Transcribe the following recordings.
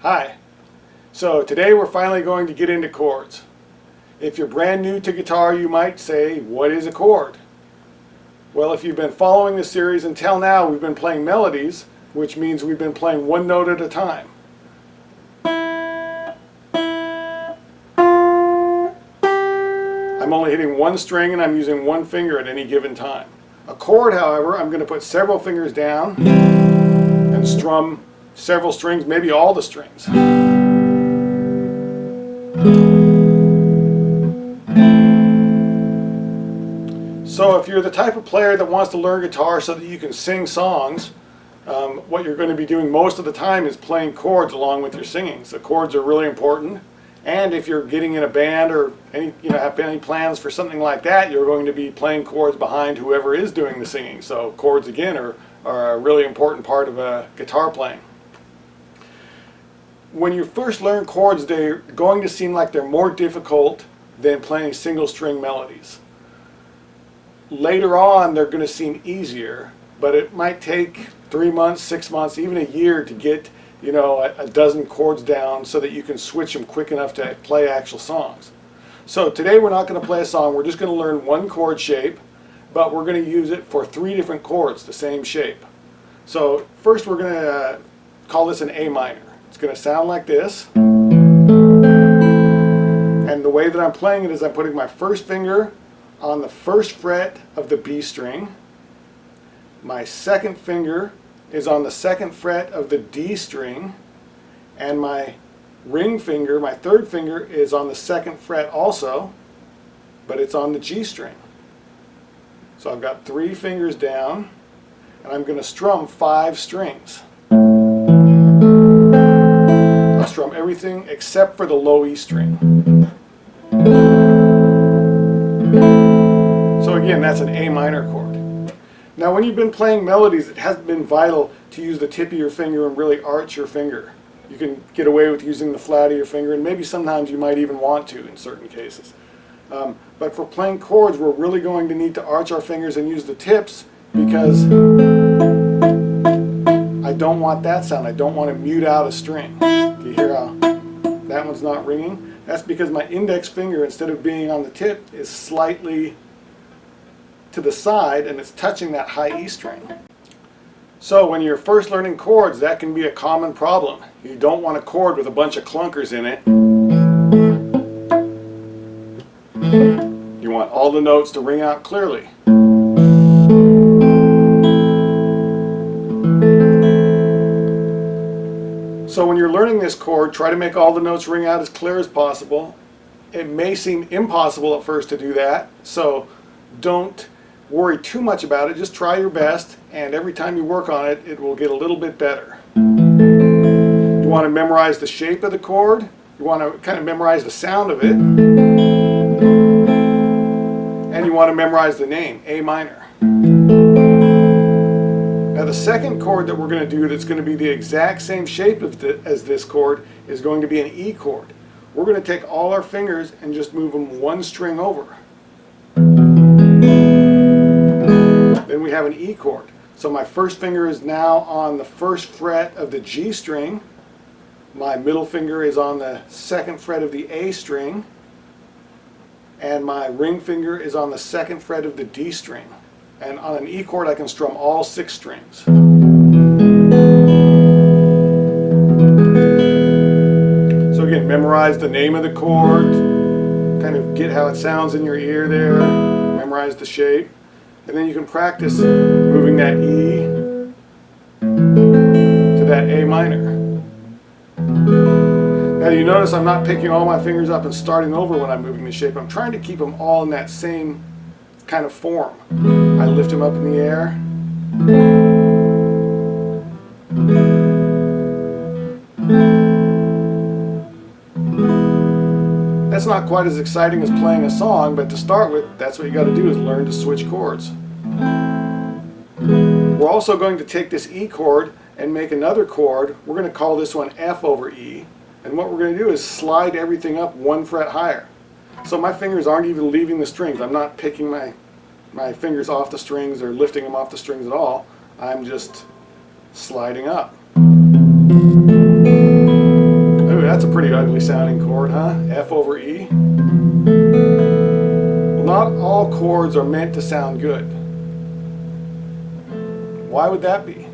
Hi. So today we're finally going to get into chords. If you're brand new to guitar, you might say, what is a chord? Well, if you've been following the series until now, we've been playing melodies, which means we've been playing one note at a time. I'm only hitting one string and I'm using one finger at any given time. A chord, however, I'm going to put several fingers down and strum several strings, maybe all the strings. So if you're the type of player that wants to learn guitar so that you can sing songs, what you're going to be doing most of the time is playing chords along with your singing. So chords are really important. And if you're getting in a band or have any plans for something like that, you're going to be playing chords behind whoever is doing the singing. So chords again are a really important part of guitar playing. When you first learn chords, they're going to seem like they're more difficult than playing single string melodies. Later on, they're going to seem easier, but it might take 3 months, 6 months, even a year to get a dozen chords down so that you can switch them quick enough to play actual songs. So today we're not going to play a song, we're just going to learn one chord shape, but we're going to use it for 3 different chords, the same shape. So first we're going to call this an A minor. It's going to sound like this. And the way that I'm playing it is I'm putting my first finger on the first fret of the B string. My second finger is on the second fret of the D string, and my ring finger, my third finger, is on the second fret also, but it's on the G string. So I've got 3 fingers down, and I'm going to strum 5 strings. I'll strum everything except for the low E string. So again, that's an A minor chord. Now when you've been playing melodies, it hasn't been vital to use the tip of your finger and really arch your finger. You can get away with using the flat of your finger, and maybe sometimes you might even want to in certain cases. But for playing chords, we're really going to need to arch our fingers and use the tips, because I don't want that sound. I don't want to mute out a string. Do you hear how that one's not ringing? That's because my index finger, instead of being on the tip, is slightly to the side, and it's touching that high E string. So when you're first learning chords, that can be a common problem. You don't want a chord with a bunch of clunkers in it. You want all the notes to ring out clearly. So when you're learning this chord, try to make all the notes ring out as clear as possible. It may seem impossible at first to do that, so don't worry too much about it. Just try your best, and every time you work on it, it will get a little bit better. You want to memorize the shape of the chord. You want to kind of memorize the sound of it. And you want to memorize the name, A minor. Now the second chord that we're going to do that's going to be the exact same shape as this chord is going to be an E chord. We're going to take all our fingers and just move them one string over. Then we have an E chord. So my first finger is now on the first fret of the G string. My middle finger is on the second fret of the A string. And my ring finger is on the second fret of the D string. And on an E chord I can strum all 6 strings. So again, memorize the name of the chord, kind of get how it sounds in your ear there, memorize the shape. And then you can practice moving that E to that A minor. Now you notice I'm not picking all my fingers up and starting over when I'm moving the shape. I'm trying to keep them all in that same kind of form. I lift them up in the air. That's not quite as exciting as playing a song, but to start with, that's what you got to do, is learn to switch chords. We're also going to take this E chord and make another chord. We're going to call this one F over E, and what we're going to do is slide everything up 1 fret higher. So my fingers aren't even leaving the strings. I'm not picking my fingers off the strings or lifting them off the strings at all. I'm just sliding up. that's a pretty ugly sounding chord, huh? F over E. Well, not all chords are meant to sound good. Why would that be?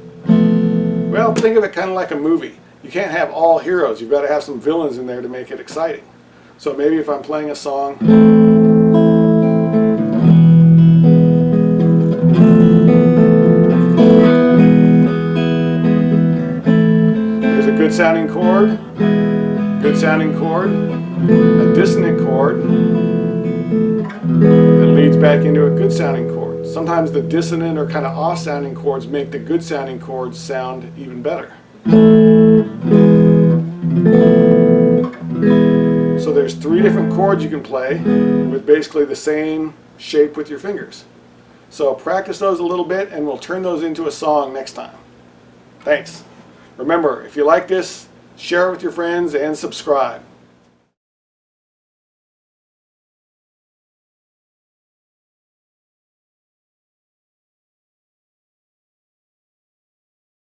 Well, think of it kind of like a movie. You can't have all heroes. You've got to have some villains in there to make it exciting. So maybe if I'm playing a song, there's a good sounding chord, a dissonant chord that leads back into a good sounding chord. Sometimes the dissonant or kind of off sounding chords make the good sounding chords sound even better. So there's 3 different chords you can play with basically the same shape with your fingers. So practice those a little bit and we'll turn those into a song next time. Thanks. Remember, if you like this, share it with your friends and subscribe.